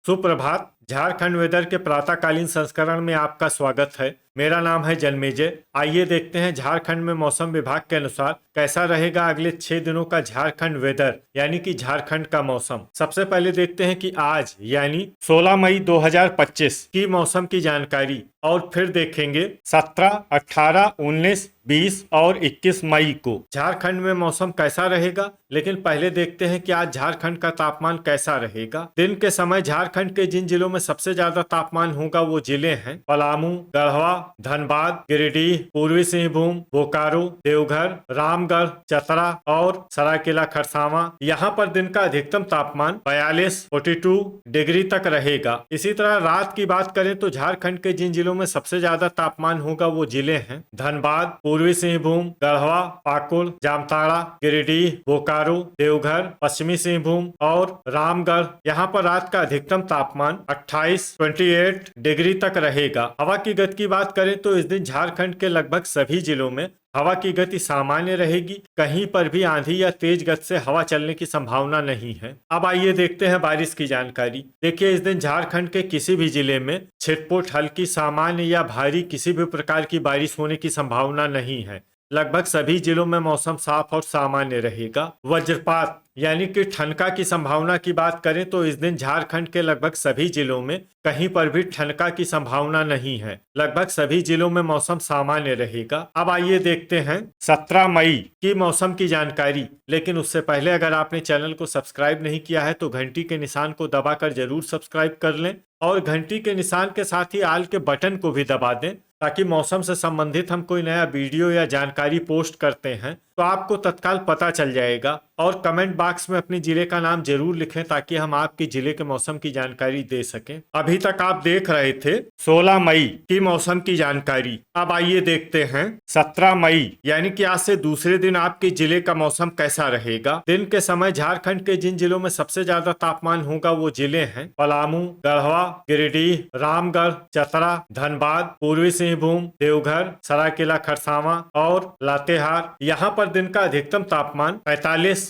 सुप्रभात। झारखंड वेदर के प्रातःकालीन संस्करण में आपका स्वागत है। मेरा नाम है जन्मेजय। आइए देखते हैं झारखंड में मौसम विभाग के अनुसार कैसा रहेगा अगले 6 दिनों का झारखंड वेदर यानी कि झारखंड का मौसम। सबसे पहले देखते हैं कि आज यानी 16 मई 2025 की मौसम की जानकारी और फिर देखेंगे 17, 18, 19, 20 और 21 मई को झारखंड में मौसम कैसा रहेगा। लेकिन पहले देखते हैं कि आज झारखंड का तापमान कैसा रहेगा। दिन के समय झारखंड के जिन जिलों में सबसे ज्यादा तापमान होगा वो जिले हैं पलामू, गढ़वा, धनबाद, गिरिडीह, पूर्वी सिंहभूम, बोकारो, देवघर, रामगढ़, चतरा और सरायकेला खरसावां। यहाँ पर दिन का अधिकतम तापमान 42 डिग्री तक रहेगा। इसी तरह रात की बात करें तो झारखंड के जिन जिलों में सबसे ज्यादा तापमान होगा वो जिले हैं धनबाद, पूर्वी सिंहभूम, गढ़वा, पाकुड़, जामताड़ा, गिरिडीह, बोकारो, देवघर, पश्चिमी सिंहभूम और रामगढ़। यहाँ पर रात का अधिकतम तापमान 28 डिग्री तक रहेगा। हवा की गति की बात करें तो इस दिन झारखंड के लगभग सभी जिलों में हवा की गति सामान्य रहेगी। कहीं पर भी आंधी या तेज गति से हवा चलने की संभावना नहीं है। अब आइए देखते हैं बारिश की जानकारी। देखिए, इस दिन झारखंड के किसी भी जिले में छिटपुट, हल्की, सामान्य या भारी किसी भी प्रकार की बारिश होने की संभावना नहीं है। लगभग सभी जिलों में मौसम साफ और सामान्य रहेगा। वज्रपात यानी कि ठनका की संभावना की बात करें तो इस दिन झारखंड के लगभग सभी जिलों में कहीं पर भी ठनका की संभावना नहीं है। लगभग सभी जिलों में मौसम सामान्य रहेगा। अब आइए देखते हैं 17 मई की मौसम की जानकारी। लेकिन उससे पहले अगर आपने चैनल को सब्सक्राइब नहीं किया है तो घंटी के निशान को दबाकर जरूर सब्सक्राइब कर लें और घंटी के निशान के साथ ही आल के बटन को भी दबा दें ताकि मौसम से संबंधित हम कोई नया वीडियो या जानकारी पोस्ट करते हैं तो आपको तत्काल पता चल जाएगा। और कमेंट बॉक्स में अपने जिले का नाम जरूर लिखें ताकि हम आपके जिले के मौसम की जानकारी दे सकें। अभी तक आप देख रहे थे 16 मई की मौसम की जानकारी। अब आइए देखते हैं 17 मई यानी कि आज से दूसरे दिन आपके जिले का मौसम कैसा रहेगा। दिन के समय झारखंड के जिन जिलों में सबसे ज्यादा तापमान होगा वो जिले हैं पलामू, गढ़वा, गिरिडीह, रामगढ़, चतरा, धनबाद, पूर्वी सिंहभूम, देवघर, सरायकेला खरसावां और लातेहार। यहाँ पर दिन का अधिकतम तापमान 43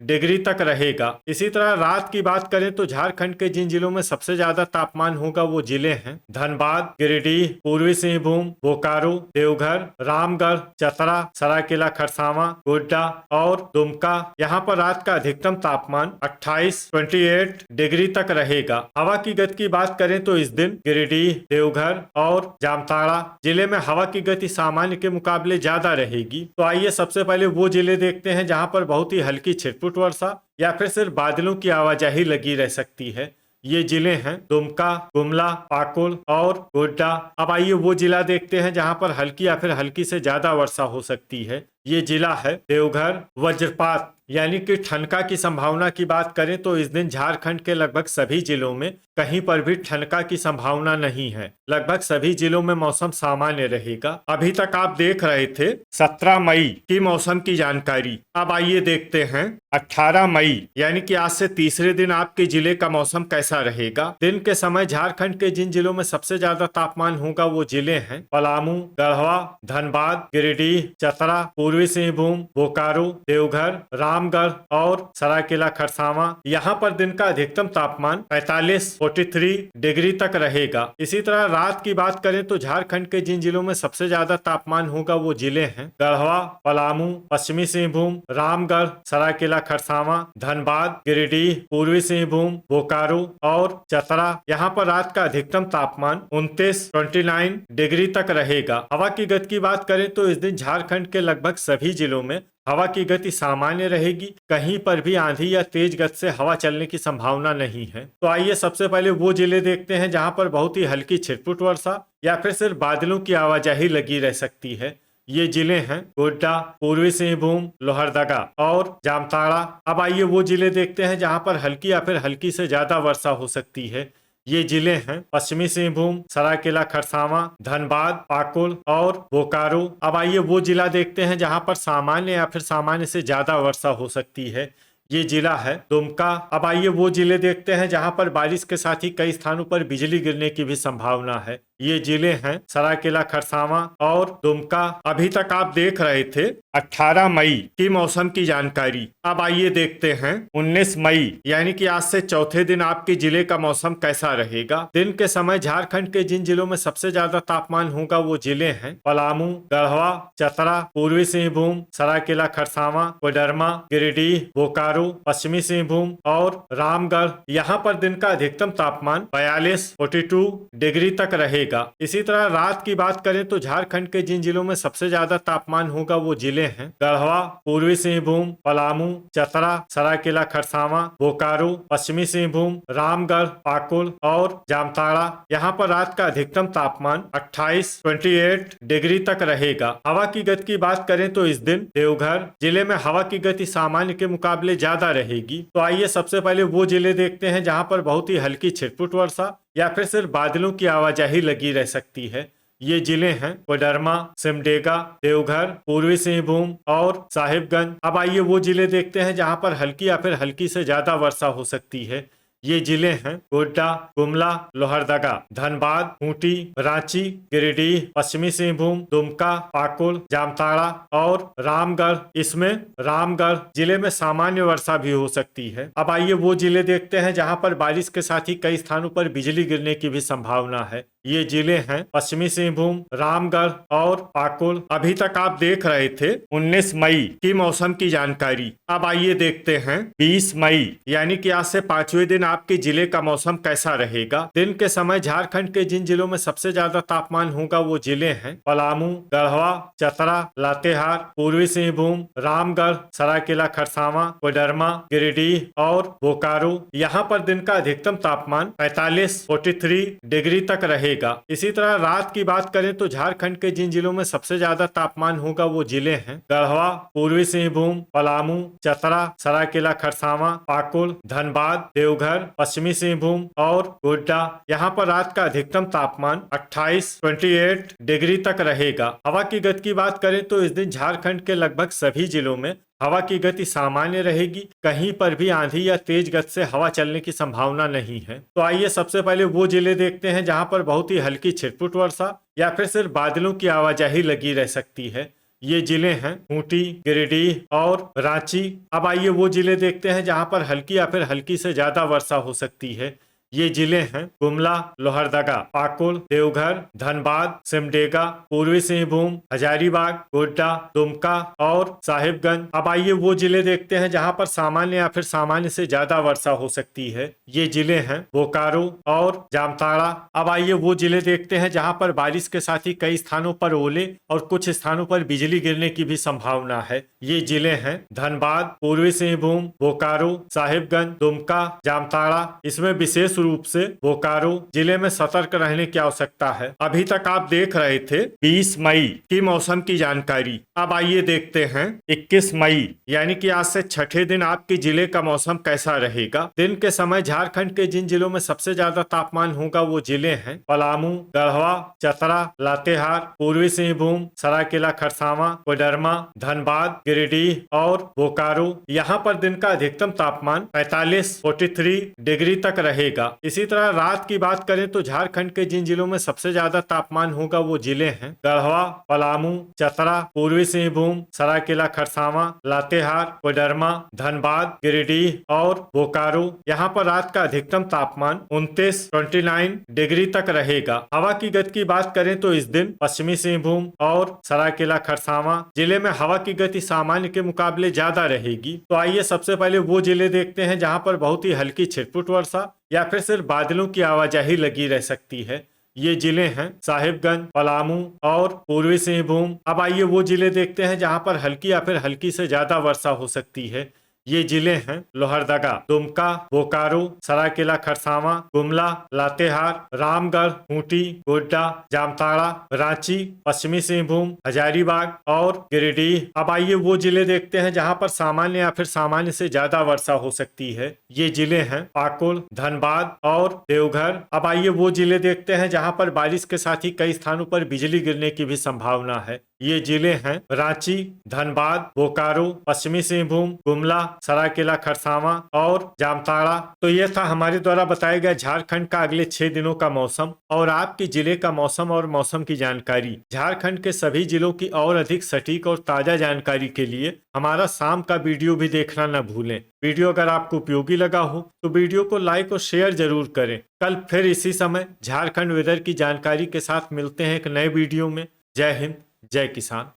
डिग्री तक रहेगा। इसी तरह रात की बात करें तो झारखंड के जिन जिलों में सबसे ज्यादा तापमान होगा वो जिले हैं धनबाद, गिरिडीह, पूर्वी सिंहभूम, बोकारो, देवघर, रामगढ़, चतरा, सरायकेला खरसावां, गोड्डा और दुमका। यहाँ पर रात का अधिकतम तापमान 28 डिग्री तक रहेगा। हवा की गति की बात करें तो इस दिन गिरिडीह, देवघर और जामताड़ा जिले में हवा की गति सामान्य के मुकाबले ज्यादा रहेगी। तो आइए सबसे पहले वो जिले देखते हैं जहां पर बहुत ही हल्की छिटपुट वर्षा या फिर सिर्फ बादलों की आवाजाही लगी रह सकती है। ये जिले हैं दुमका, गुमला, पाकुड़ और गोड्डा। अब आइए वो जिला देखते हैं जहां पर हल्की या फिर हल्की से ज्यादा वर्षा हो सकती है। ये जिला है देवघर। वज्रपात यानी कि ठनका की संभावना की बात करें तो इस दिन झारखंड के लगभग सभी जिलों में कहीं पर भी ठनका की संभावना नहीं है। लगभग सभी जिलों में मौसम सामान्य रहेगा। अभी तक आप देख रहे थे 17 मई की मौसम की जानकारी। अब आइए देखते हैं 18 मई यानी कि आज से तीसरे दिन आपके जिले का मौसम कैसा रहेगा। दिन के समय झारखंड के जिन जिलों में सबसे ज्यादा तापमान होगा वो जिले हैं पलामू, गढ़वा, धनबाद, गिरिडीह, चतरा, पूर्वी सिंहभूम, बोकारो, देवघर, रामगढ़ और सरायकेला खरसावां। यहाँ पर दिन का अधिकतम तापमान 43 डिग्री तक रहेगा। इसी तरह रात की बात करें तो झारखंड के जिन जिलों में सबसे ज्यादा तापमान होगा वो जिले हैं गढ़वा, पलामू, पश्चिमी सिंहभूम, रामगढ़, सरायकेला खरसावां, धनबाद, गिरिडीह, पूर्वी सिंहभूम, बोकारो और चतरा। यहाँ पर रात का अधिकतम तापमान 29 डिग्री तक रहेगा। हवा की गति की बात करें तो इस दिन झारखंड के लगभग सभी जिलों में हवा की गति सामान्य रहेगी। कहीं पर भी आंधी या तेज गति से हवा चलने की संभावना नहीं है। तो आइए सबसे पहले वो जिले देखते हैं जहां पर बहुत ही हल्की छिटपुट वर्षा या फिर सिर्फ बादलों की आवाजाही लगी रह सकती है। ये जिले हैं गोड्डा, पूर्वी सिंहभूम, लोहरदगा और जामताड़ा। अब आइए वो जिले देखते हैं जहां पर हल्की या फिर हल्की से ज्यादा वर्षा हो सकती है। ये जिले हैं पश्चिमी सिंहभूम, सरायकेला खरसावां, धनबाद, पाकुड़ और बोकारो। अब आइए वो जिला देखते हैं जहां पर सामान्य या फिर सामान्य से ज्यादा वर्षा हो सकती है। ये जिला है दुमका। अब आइए वो जिले देखते हैं जहां पर बारिश के साथ ही कई स्थानों पर बिजली गिरने की भी संभावना है। ये जिले हैं सरायकेला, खरसावां और दुमका। अभी तक आप देख रहे थे 18 मई की मौसम की जानकारी। अब आइए देखते हैं 19 मई यानी कि आज से चौथे दिन आपके जिले का मौसम कैसा रहेगा। दिन के समय झारखंड के जिन जिलों में सबसे ज्यादा तापमान होगा वो जिले हैं पलामू, गढ़वा, चतरा, पूर्वी सिंहभूम, सरायकेला, खरसावां, कोडरमा, गिरिडीह, बोकारो, पश्चिमी सिंहभूम और रामगढ़। यहाँ पर दिन का अधिकतम तापमान 42 डिग्री तक रहेगा। इसी तरह रात की बात करें तो झारखंड के जिन जिलों में सबसे ज्यादा तापमान होगा वो जिले हैं गढ़वा, पूर्वी सिंहभूम, पलामू, चतरा, सरायकेला, खरसावां, बोकारो, पश्चिमी सिंहभूम, रामगढ़, पाकुड़ और जामताड़ा। यहाँ पर रात का अधिकतम तापमान 28 डिग्री तक रहेगा। हवा की गति की बात करें तो इस दिन देवघर जिले में हवा की गति सामान्य के मुकाबले ज्यादा रहेगी। तो आइए सबसे पहले वो जिले देखते हैं जहां पर बहुत ही हल्की छिटपुट वर्षा या फिर सिर्फ बादलों की आवाजाही लगी रह सकती है। ये जिले हैं कोडरमा, सिमडेगा, देवघर, पूर्वी सिंहभूम और साहिबगंज। अब आइए वो जिले देखते हैं जहां पर हल्की या फिर हल्की से ज्यादा वर्षा हो सकती है। ये जिले हैं गोड्डा, गुमला, लोहरदगा, धनबाद, खूंटी, रांची, गिरिडीह, पश्चिमी सिंहभूम, दुमका, पाकुड़, जामताड़ा और रामगढ़। इसमें रामगढ़ जिले में सामान्य वर्षा भी हो सकती है। अब आइए वो जिले देखते हैं जहां पर बारिश के साथ ही कई स्थानों पर बिजली गिरने की भी संभावना है। ये जिले हैं पश्चिमी सिंहभूम, रामगढ़ और पाकुड़। अभी तक आप देख रहे थे 19 मई की मौसम की जानकारी। अब आइए देखते हैं 20 मई यानी कि आज से 5वें दिन आपके जिले का मौसम कैसा रहेगा। दिन के समय झारखंड के जिन जिलों में सबसे ज्यादा तापमान होगा वो जिले हैं पलामू, गढ़वा, चतरा, लातेहार, पूर्वी सिंहभूम, रामगढ़, सरायकेला, खरसावां, कोडरमा, गिरिडीह और बोकारो। यहाँ पर दिन का अधिकतम तापमान 43 डिग्री तक रहेगा। इसी तरह रात की बात करें तो झारखंड के जिन जिलों में सबसे ज्यादा तापमान होगा वो जिले हैं गढ़वा, पूर्वी सिंहभूम, पलामू, चतरा, सरायकेला, खरसावां, पाकुड़, धनबाद, देवघर, पश्चिमी सिंहभूम और गोड्डा। यहाँ पर रात का अधिकतम तापमान 28 डिग्री तक रहेगा। हवा की गति की बात करें तो इस दिन झारखंड के लगभग सभी जिलों में हवा की गति सामान्य रहेगी। कहीं पर भी आंधी या तेज गति से हवा चलने की संभावना नहीं है। तो आइए सबसे पहले वो जिले देखते हैं जहां पर बहुत ही हल्की छिटपुट वर्षा या फिर सिर्फ बादलों की आवाजाही लगी रह सकती है। ये जिले हैं खूंटी, गिरिडीह और रांची। अब आइए वो जिले देखते हैं जहां पर हल्की या फिर हल्की से ज्यादा वर्षा हो सकती है। ये जिले हैं गुमला, लोहरदगा, पाकुड़, देवघर, धनबाद, सिमडेगा, पूर्वी सिंहभूम, हजारीबाग, गोड्डा, दुमका और साहिबगंज। अब आइए वो जिले देखते हैं जहां पर सामान्य या फिर सामान्य से ज्यादा वर्षा हो सकती है। ये जिले हैं बोकारो और जामताड़ा। अब आइए वो जिले देखते हैं जहां पर बारिश के साथ ही कई स्थानों पर ओले और कुछ स्थानों पर बिजली गिरने की भी संभावना है। ये जिले हैं धनबाद, पूर्वी सिंहभूम, बोकारो, साहिबगंज, दुमका, जामताड़ा। इसमें विशेष रूप से बोकारो जिले में सतर्क रहने की आवश्यकता है। अभी तक आप देख रहे थे 20 मई की मौसम की जानकारी। अब आइए देखते हैं 21 मई यानी कि आज से छठे दिन आपके जिले का मौसम कैसा रहेगा। दिन के समय झारखंड के जिन जिलों में सबसे ज्यादा तापमान होगा वो जिले हैं पलामू, गढ़वा, चतरा, लातेहार, पूर्वी सिंहभूम, सरायकेला, खरसावां, कोडरमा, धनबाद, गिरिडीह और बोकारो। यहाँ पर दिन का अधिकतम तापमान 43 डिग्री तक रहेगा। इसी तरह रात की बात करें तो झारखंड के जिन जिलों में सबसे ज्यादा तापमान होगा वो जिले हैं गढ़वा, पलामू, चतरा, पूर्वी सिंहभूम, सरायकेला, खरसावां, लातेहार, कोडरमा, धनबाद, गिरिडीह और बोकारो। यहाँ पर रात का अधिकतम तापमान 29 डिग्री तक रहेगा। हवा की गति की बात करें तो इस दिन पश्चिमी सिंहभूम और सरायकेला, खरसावां जिले में हवा की गति सामान्य के मुकाबले ज्यादा रहेगी। तो आइए सबसे पहले वो जिले देखते हैं जहां पर बहुत ही हल्की छिटपुट वर्षा या फिर सिर्फ बादलों की आवाजाही लगी रह सकती है। ये जिले हैं साहिबगंज, पलामू और पूर्वी सिंहभूम। अब आइए वो जिले देखते हैं जहां पर हल्की या फिर हल्की से ज्यादा वर्षा हो सकती है। ये जिले हैं लोहरदगा, दुमका, बोकारो, सरायकेला, खरसावां, गुमला, लातेहार, रामगढ़, खूंटी, गोड्डा, जामताड़ा, रांची, पश्चिमी सिंहभूम, हजारीबाग और गिरिडीह। अब आइए वो जिले देखते हैं जहां पर सामान्य या फिर सामान्य से ज्यादा वर्षा हो सकती है। ये जिले हैं पाकुड़, धनबाद और देवघर। अब आइए वो जिले देखते हैं जहां पर बारिश के साथ ही कई स्थानों पर बिजली गिरने की भी संभावना है। ये जिले हैं रांची, धनबाद, बोकारो, पश्चिमी सिंहभूम, गुमला, सरायकेला खरसावां और जामताड़ा। तो ये था हमारे द्वारा बताया गया झारखंड का अगले 6 दिनों का मौसम और आपके जिले का मौसम और मौसम की जानकारी। झारखंड के सभी जिलों की और अधिक सटीक और ताजा जानकारी के लिए हमारा शाम का वीडियो भी देखना न भूलें। वीडियो अगर आपको उपयोगी लगा हो तो वीडियो को लाइक और शेयर जरूर करें। कल फिर इसी समय झारखंड वेदर की जानकारी के साथ मिलते हैं एक नए वीडियो में। जय हिंद, जय किसान।